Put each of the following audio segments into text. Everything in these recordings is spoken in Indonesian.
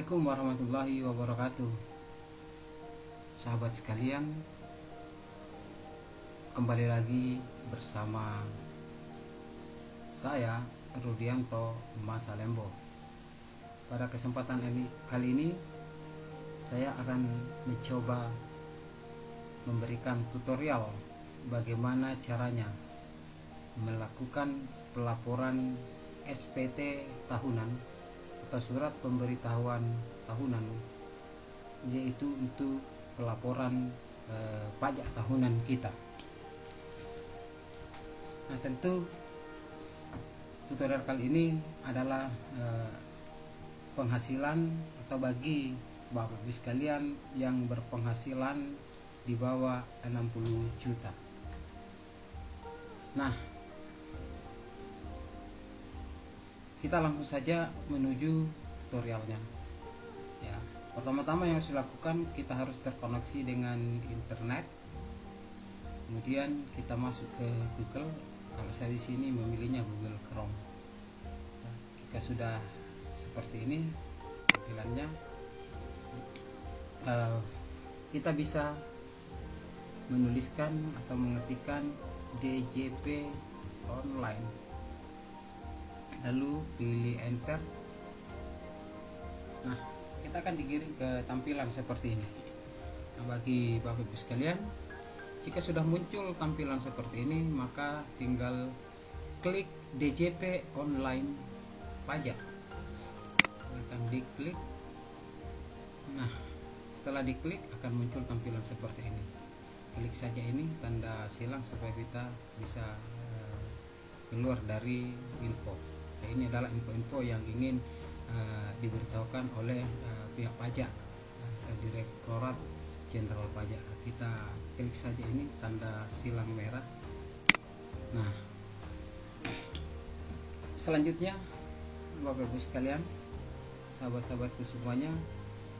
Assalamualaikum warahmatullahi wabarakatuh. Sahabat sekalian, kembali lagi bersama saya Rudianto Masa Lembo. Pada kesempatan kali ini saya akan mencoba memberikan tutorial bagaimana caranya melakukan pelaporan SPT tahunan atau surat pemberitahuan tahunan, yaitu untuk pelaporan pajak tahunan kita. Nah, tentu tutorial kali ini adalah penghasilan atau bagi Bapak Ibu sekalian yang berpenghasilan di bawah 60 juta. Nah, kita langsung saja menuju tutorialnya. Ya, pertama-tama yang harus dilakukan, kita harus terkoneksi dengan internet. Kemudian kita masuk ke Google. Kalau saya di sini memilihnya Google Chrome. Ya, jika sudah seperti ini tampilannya, kita bisa menuliskan atau mengetikkan DJP online, lalu pilih enter. Nah, kita akan digiring ke tampilan seperti ini. Nah, bagi Bapak Ibu sekalian, jika sudah muncul tampilan seperti ini, maka tinggal klik DJP online pajak. Akan diklik. Nah, setelah diklik akan muncul tampilan seperti ini. Klik saja ini tanda silang supaya kita bisa keluar dari info. Nah, ini adalah info-info yang ingin diberitahukan oleh pihak pajak, Direktorat Jenderal Pajak. Kita klik saja ini tanda silang merah. Nah, selanjutnya Bapak Ibu sekalian, sahabat-sahabatku semuanya,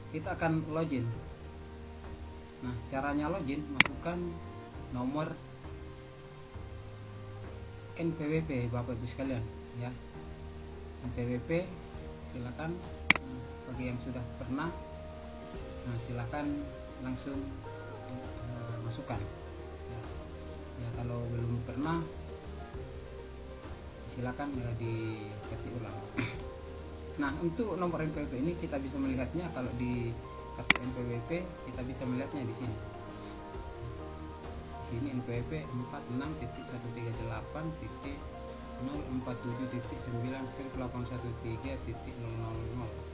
kita akan login. Nah, caranya login, masukkan nomor NPWP Bapak Ibu sekalian, ya. NPWP silakan. Bagi yang sudah pernah, nah silakan langsung masukkan, ya. Ya, kalau belum pernah silakan diketik ulang. Nah, untuk nomor NPWP ini kita bisa melihatnya kalau di kartu NPWP, kita bisa melihatnya di sini. Di sini NPWP 46.138.047.9/813.000.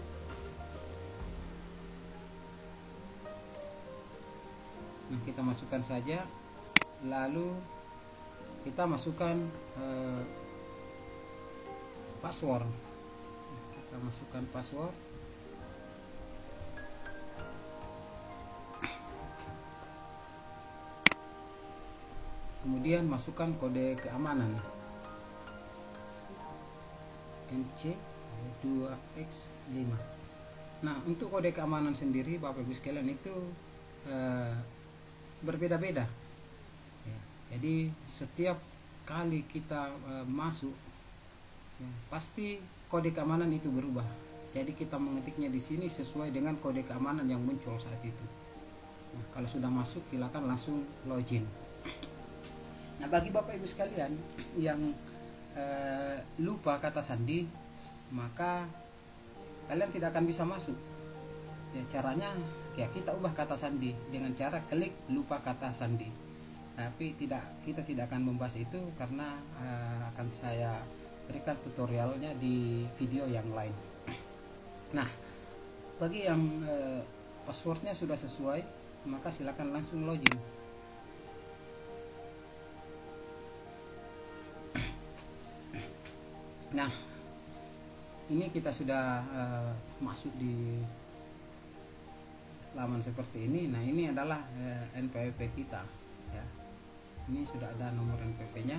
Nah, kita masukkan saja, lalu kita masukkan password. Kita masukkan password. Kemudian masukkan kode keamanan NC2X5. Nah, untuk kode keamanan sendiri Bapak Ibu sekalian itu berbeda-beda, ya. Jadi setiap kali kita masuk, ya, pasti kode keamanan itu berubah. Jadi kita mengetiknya di sini sesuai dengan kode keamanan yang muncul saat itu. Nah, kalau sudah masuk, silakan langsung login. Nah, bagi Bapak Ibu sekalian yang lupa kata sandi, maka kalian tidak akan bisa masuk. Ya, caranya ya kita ubah kata sandi dengan cara klik lupa kata sandi. Tapi kita tidak akan membahas itu karena akan saya berikan tutorialnya di video yang lain. Nah, bagi yang passwordnya sudah sesuai, maka silakan langsung login. Nah, ini kita sudah masuk di laman seperti ini. Nah, ini adalah NPWP kita, ya. Ini sudah ada nomor NPWP-nya,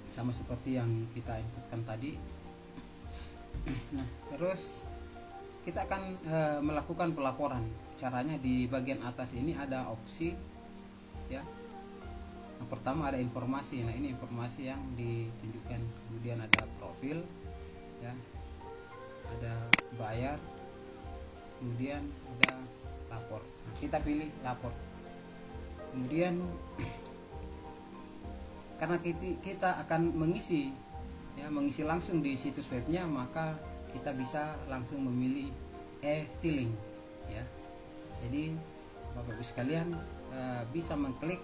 sama seperti yang kita inputkan tadi. Nah, terus kita akan melakukan pelaporan. Caranya di bagian atas ini ada opsi, ya. Yang pertama ada informasi. Nah, ini informasi yang ditunjukkan. Kemudian ada profil, ya. Ada bayar, kemudian udah lapor. Nah, kita pilih lapor. Kemudian karena kita akan mengisi langsung di situs webnya, maka kita bisa langsung memilih e-filing ya. Jadi Bapak Ibu sekalian bisa mengklik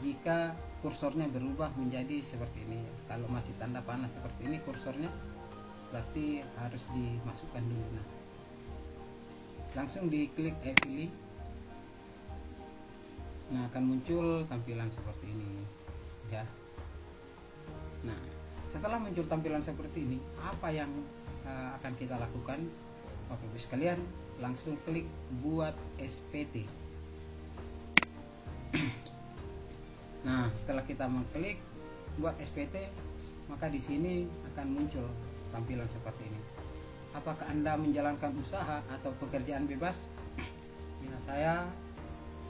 jika kursornya berubah menjadi seperti ini. Kalau masih tanda panah seperti ini kursornya, berarti harus dimasukkan dulu. Nah, langsung diklik e-filing. Nah, akan muncul tampilan seperti ini ya. Nah, setelah muncul tampilan seperti ini, apa yang akan kita lakukan Bapak Ibu sekalian? Langsung klik buat SPT. Nah, setelah kita mengklik buat SPT, maka di sini akan muncul tampilan seperti ini. Apakah Anda menjalankan usaha atau pekerjaan bebas? Ya, saya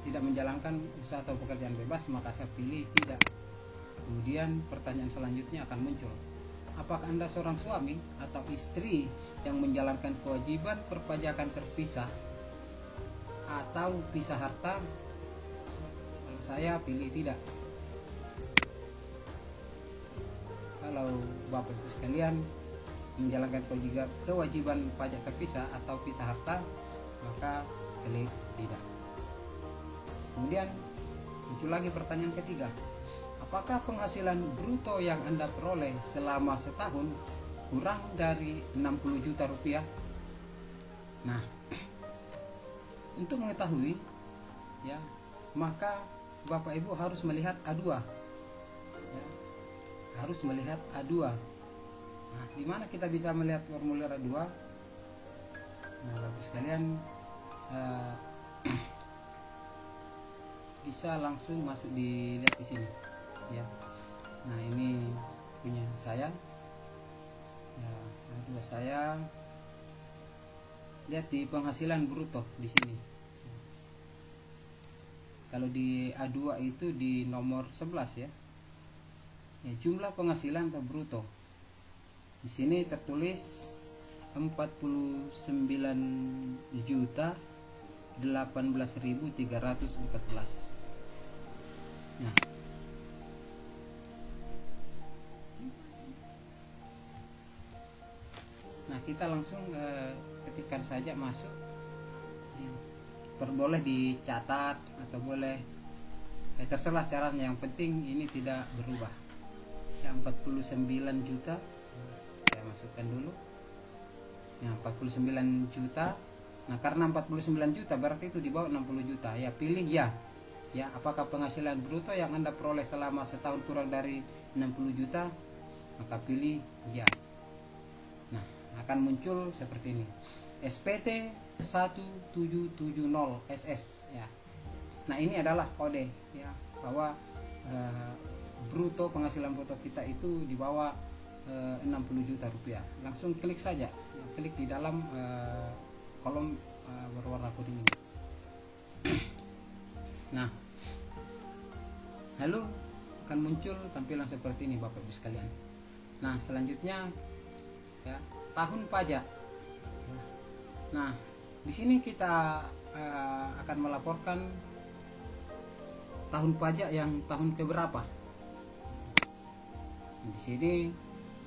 tidak menjalankan usaha atau pekerjaan bebas, maka saya pilih tidak. Kemudian pertanyaan selanjutnya akan muncul. Apakah Anda seorang suami atau istri yang menjalankan kewajiban perpajakan terpisah atau pisah harta? Kalau saya pilih tidak. Kalau Bapak Ibu sekalian menjalankan kewajiban pajak terpisah atau pisah harta, maka klik tidak. Kemudian muncul lagi pertanyaan ketiga. Apakah penghasilan bruto yang Anda peroleh selama setahun kurang dari 60 juta rupiah? Nah, untuk mengetahui ya, maka Bapak Ibu harus melihat A2 ya, harus melihat A2. Nah, di mana kita bisa melihat formulir A2? Nah, Bapak sekalian bisa langsung masuk dilihat di sini ya. Nah, ini punya saya ya, A2 saya. Lihat di penghasilan bruto di sini. Kalau di A2 itu di nomor 11 ya. Ya, jumlah penghasilan atau bruto. Di sini tertulis 49.018.314. Nah, kita langsung ketikkan saja masuk. Boleh dicatat atau boleh terserah caranya, yang penting ini tidak berubah. Ya, 49 juta saya masukkan dulu ya, 49 juta. Nah, karena 49 juta berarti itu di bawah 60 juta ya, pilih ya. Ya, apakah penghasilan bruto yang Anda peroleh selama setahun kurang dari 60 juta, maka pilih ya. Nah, akan muncul seperti ini, SPT 1770 SS ya. Nah, ini adalah kode ya, bahwa bruto, penghasilan bruto kita itu di bawah 60 juta rupiah. Langsung klik saja ya, klik di dalam kolom berwarna kuning ini. Nah, lalu akan muncul tampilan seperti ini Bapak Ibu sekalian. Nah, selanjutnya ya, tahun pajak. Nah, di sini kita akan melaporkan tahun pajak yang tahun keberapa. Di sini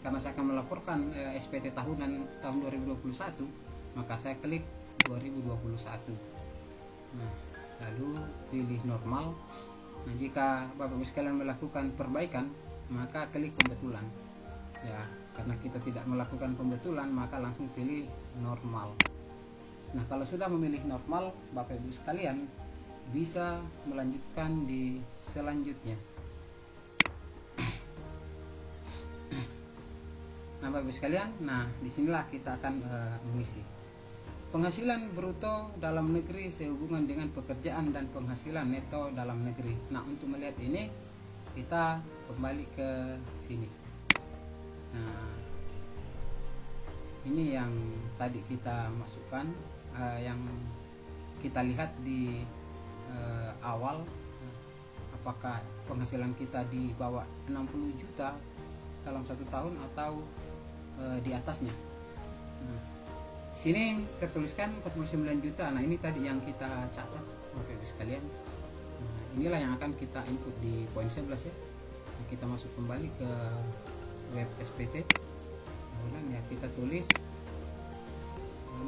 karena saya akan melaporkan SPT tahunan tahun 2021, maka saya klik 2021. Nah, lalu pilih normal. Nah, jika Bapak Ibu sekalian melakukan perbaikan, maka klik pembetulan. Ya, karena kita tidak melakukan pembetulan, maka langsung pilih normal. Nah, kalau sudah memilih normal, Bapak Ibu sekalian bisa melanjutkan di selanjutnya. Nah, Bapak Ibu sekalian, nah disinilah kita akan mengisi penghasilan bruto dalam negeri sehubungan dengan pekerjaan dan penghasilan neto dalam negeri. Nah, untuk melihat ini kita kembali ke sini. Nah, ini yang tadi kita masukkan, yang kita lihat di awal, apakah penghasilan kita di bawah 60 juta dalam satu tahun atau di atasnya. Nah, Sini tertuliskan 49 juta. Nah, ini tadi yang kita catat Bapak Ibu sekalian. Nah, inilah yang akan kita input di poin 11 ya. Nah, kita masuk kembali ke web SPT. Nah, ulang ya, kita tulis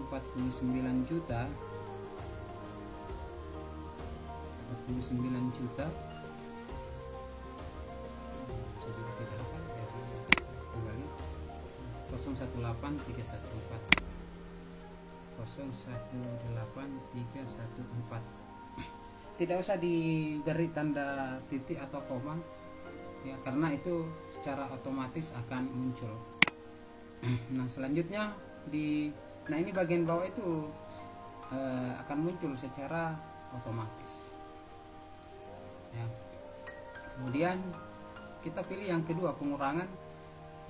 49 juta 49 juta. Jadi kita hafal, jadi kembali 018314 018314. Tidak usah diberi tanda titik atau koma ya, karena itu secara otomatis akan muncul. Nah, selanjutnya nah ini bagian bawah itu akan muncul secara otomatis ya. Kemudian kita pilih yang kedua, pengurangan.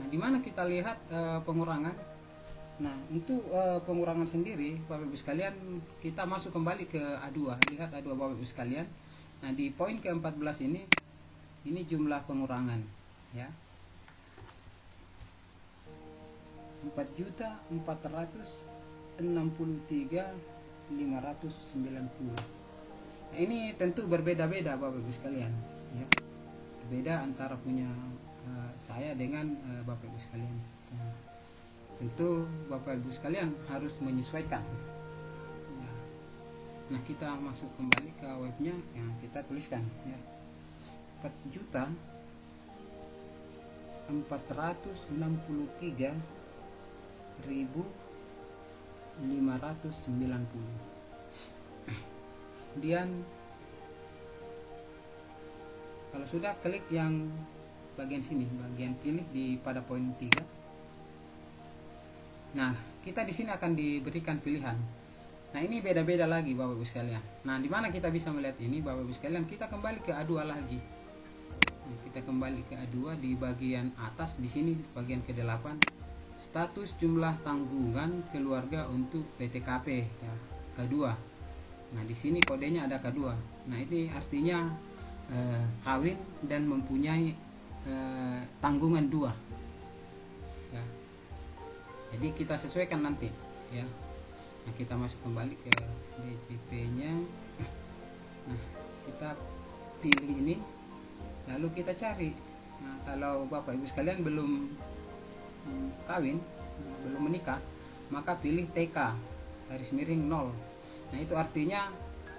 Nah, di mana kita lihat pengurangan? Nah, untuk pengurangan sendiri Bapak Ibu sekalian, kita masuk kembali ke A2. Lihat A2 Bapak Ibu sekalian. Nah, di poin ke-14 ini jumlah pengurangan ya. 4.463.590. Nah, ini tentu berbeda-beda Bapak Ibu sekalian ya. Berbeda antara punya saya dengan Bapak Ibu sekalian. Tentu Bapak Ibu sekalian harus menyesuaikan ya. Nah, kita masuk kembali ke webnya yang kita tuliskan ya. 4.463.590. Kemudian kalau sudah, klik yang bagian sini, bagian pilih pada poin 3. Nah, kita di sini akan diberikan pilihan. Nah, ini beda-beda lagi Bapak Ibu sekalian. Nah, di mana kita bisa melihat ini Bapak Ibu sekalian? Kita kembali ke A2 lagi. Nah, kita kembali ke A2 di bagian atas di sini, bagian ke-8. Status jumlah tanggungan keluarga untuk PTKP ya, K2. Nah, di sini kodenya ada K2. Nah, ini artinya kawin dan mempunyai tanggungan 2 ya. Jadi kita sesuaikan nanti ya. Nah, kita masuk kembali ke DJP nya. Nah, kita pilih ini, lalu kita cari. Nah, kalau Bapak Ibu sekalian belum kawin, belum menikah, maka pilih TK _0. Nah, itu artinya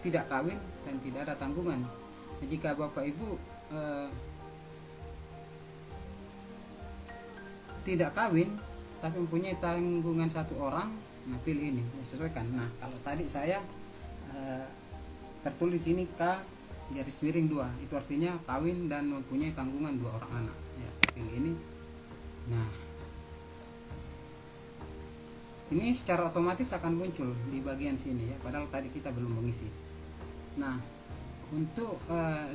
tidak kawin dan tidak ada tanggungan. Nah, jika Bapak Ibu tidak kawin tapi mempunyai tanggungan 1 orang, nah pilih ini, sesuaikan. Nah, kalau tadi saya tertulis ini K_2, itu artinya kawin dan mempunyai tanggungan 2 orang anak ya, saya pilih ini. Nah, ini secara otomatis akan muncul di bagian sini ya, padahal tadi kita belum mengisi. Nah, untuk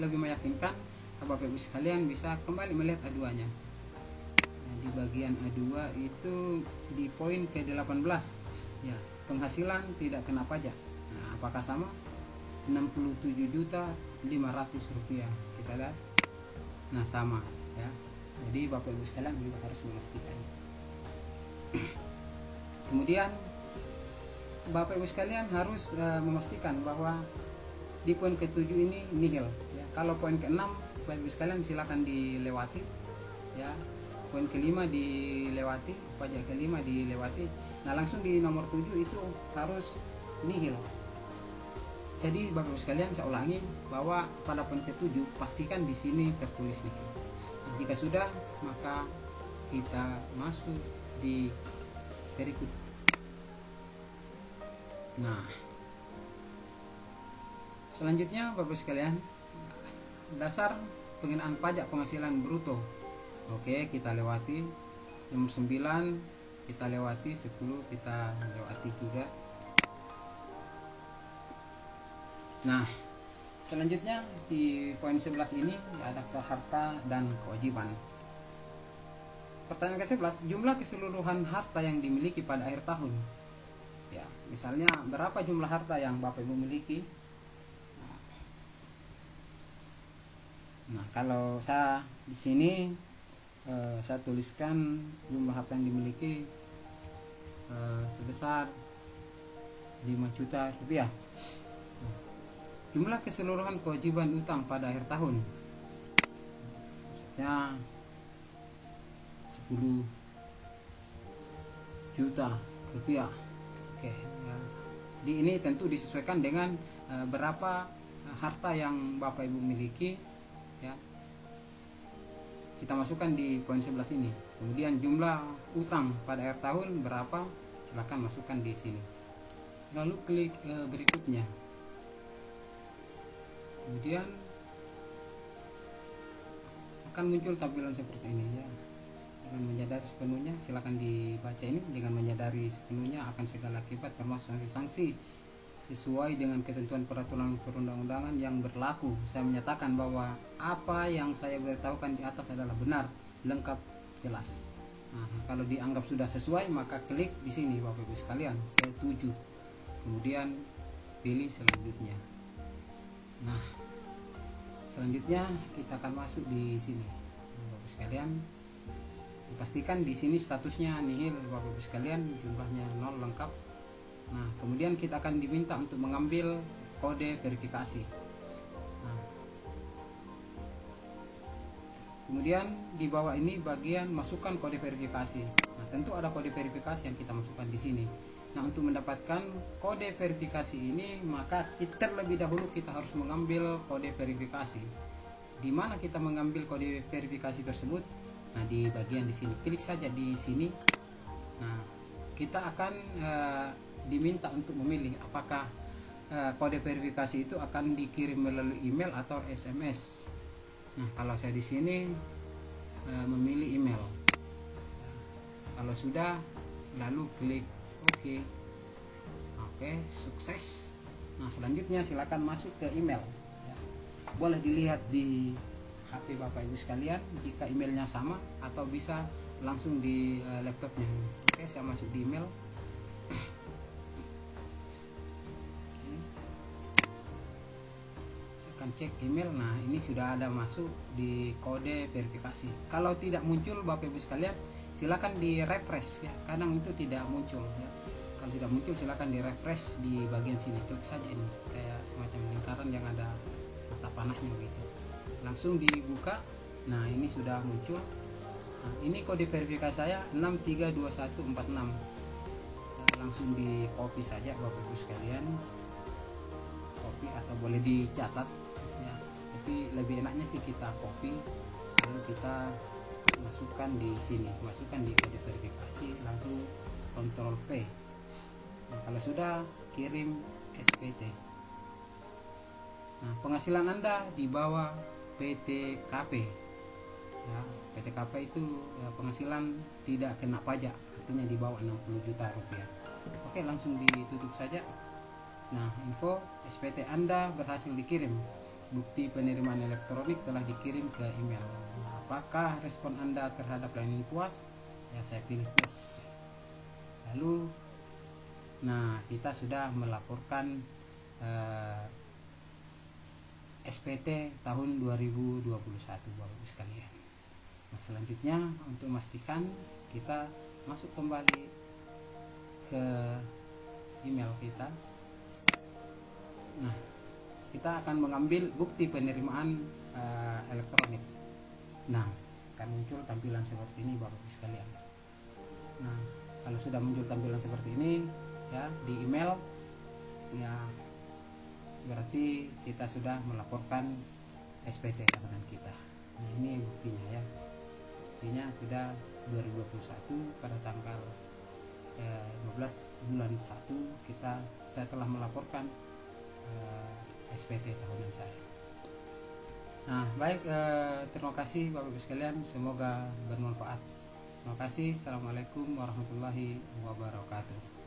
lebih meyakinkan, Bapak Ibu sekalian bisa kembali melihat A2 nya. Nah, di bagian A2 itu di poin ke-18 ya, penghasilan tidak kena pajak. Nah, apakah sama? 67.500 rupiah. Kita lihat. Nah, sama ya. Jadi Bapak Ibu sekalian juga harus memastikan. Kemudian Bapak Ibu sekalian harus memastikan bahwa di poin ke-7 ini nihil ya. Kalau poin ke-6 Bapak Ibu sekalian silakan dilewati ya. Poin ke-5 dilewati, pajak ke-5 dilewati. Nah, langsung di nomor 7 itu harus nihil. Jadi Bapak Ibu sekalian, saya ulangi bahwa pada poin ke-7 pastikan di sini tertulis nihil. Jika sudah, maka kita masuk di berikut. Nah, selanjutnya Bapak sekalian, dasar pengenaan pajak penghasilan bruto. Oke, kita lewati. Nomor 9 kita lewati, 10 kita lewati juga. Nah, selanjutnya di poin 11 ini ada daftar harta dan kewajiban. Pertanyaan ke-11, jumlah keseluruhan harta yang dimiliki pada akhir tahun. Ya, misalnya berapa jumlah harta yang Bapak Ibu miliki? Nah, kalau saya di sini saya tuliskan jumlah harta yang dimiliki sebesar 5 juta rupiah. Jumlah keseluruhan kewajiban utang pada akhir tahun, maksudnya 10 juta rupiah. Oke, ya. Di ini tentu disesuaikan dengan berapa harta yang Bapak Ibu miliki, ya. Kita masukkan di poin 11 ini. Kemudian jumlah utang pada akhir tahun berapa, silakan masukkan di sini. Lalu klik berikutnya. Kemudian akan muncul tampilan seperti ini, ya. Dengan menyadari sepenuhnya, silakan dibaca ini. Dengan menyadari sepenuhnya akan segala akibat termasuk sanksi-sanksi sesuai dengan ketentuan peraturan perundang-undangan yang berlaku, saya menyatakan bahwa apa yang saya beritahukan di atas adalah benar, lengkap, jelas. Nah, kalau dianggap sudah sesuai, maka klik di sini Bapak Ibu sekalian, setuju. Kemudian pilih selanjutnya. Nah, selanjutnya kita akan masuk di sini, Bapak Ibu sekalian. Pastikan di sini statusnya nihil, Bapak Ibu sekalian, jumlahnya 0 lengkap. Nah, kemudian kita akan diminta untuk mengambil kode verifikasi. Nah, kemudian di bawah ini bagian masukkan kode verifikasi. Nah, tentu ada kode verifikasi yang kita masukkan di sini. Nah, untuk mendapatkan kode verifikasi ini, maka terlebih dahulu kita harus mengambil kode verifikasi. Di mana kita mengambil kode verifikasi tersebut? Nah, di bagian di sini, klik saja di sini. Nah, kita akan diminta untuk memilih apakah kode verifikasi itu akan dikirim melalui email atau SMS. Nah, kalau saya di sini memilih email. Kalau sudah, lalu klik OK. Oke, sukses. Nah, selanjutnya silakan masuk ke email. Boleh dilihat di HP Bapak Ibu sekalian jika emailnya sama, atau bisa langsung di laptopnya. Oke, saya masuk di email. Saya akan cek email. Nah, ini sudah ada masuk di kode verifikasi. Kalau tidak muncul Bapak Ibu sekalian, silakan di refresh, ya. Kadang itu tidak muncul, ya. Kalau tidak muncul, silakan di refresh di bagian sini. Klik saja ini, kayak semacam lingkaran yang ada mata panahnya begitu. Langsung dibuka. Nah, ini sudah muncul. Nah, ini kode verifikasi saya 632146. Langsung di copy saja Bapak Ibu sekalian, copy atau boleh dicatat, ya. Tapi lebih enaknya sih kita copy, lalu kita masukkan di sini, masukkan di kode verifikasi, lalu Ctrl P. Nah, kalau sudah, kirim SPT. Nah, penghasilan Anda di bawah PTKP, ya. PTKP itu, ya, penghasilan tidak kena pajak, artinya di bawah 60 juta rupiah. Oke, langsung ditutup saja. Nah, info SPT Anda berhasil dikirim. Bukti penerimaan elektronik telah dikirim ke email. Apakah respon Anda terhadap layanan ini puas? Ya, saya pilih puas. Lalu, nah, kita sudah melaporkan SPT tahun 2021 Bapak Ibu sekalian. Nah, selanjutnya untuk memastikan, kita masuk kembali ke email kita. Nah, kita akan mengambil bukti penerimaan elektronik. Nah, akan muncul tampilan seperti ini Bapak Ibu sekalian. Nah, kalau sudah muncul tampilan seperti ini, ya, di email, ya, berarti kita sudah melaporkan SPT tahunan kita. Nah, ini buktinya, ya. Buktinya sudah 2021 pada tanggal 15 bulan 1 saya telah melaporkan SPT tahunan saya. Nah, baik, terima kasih Bapak Ibu sekalian, semoga bermanfaat. Terima kasih. Assalamualaikum warahmatullahi wabarakatuh.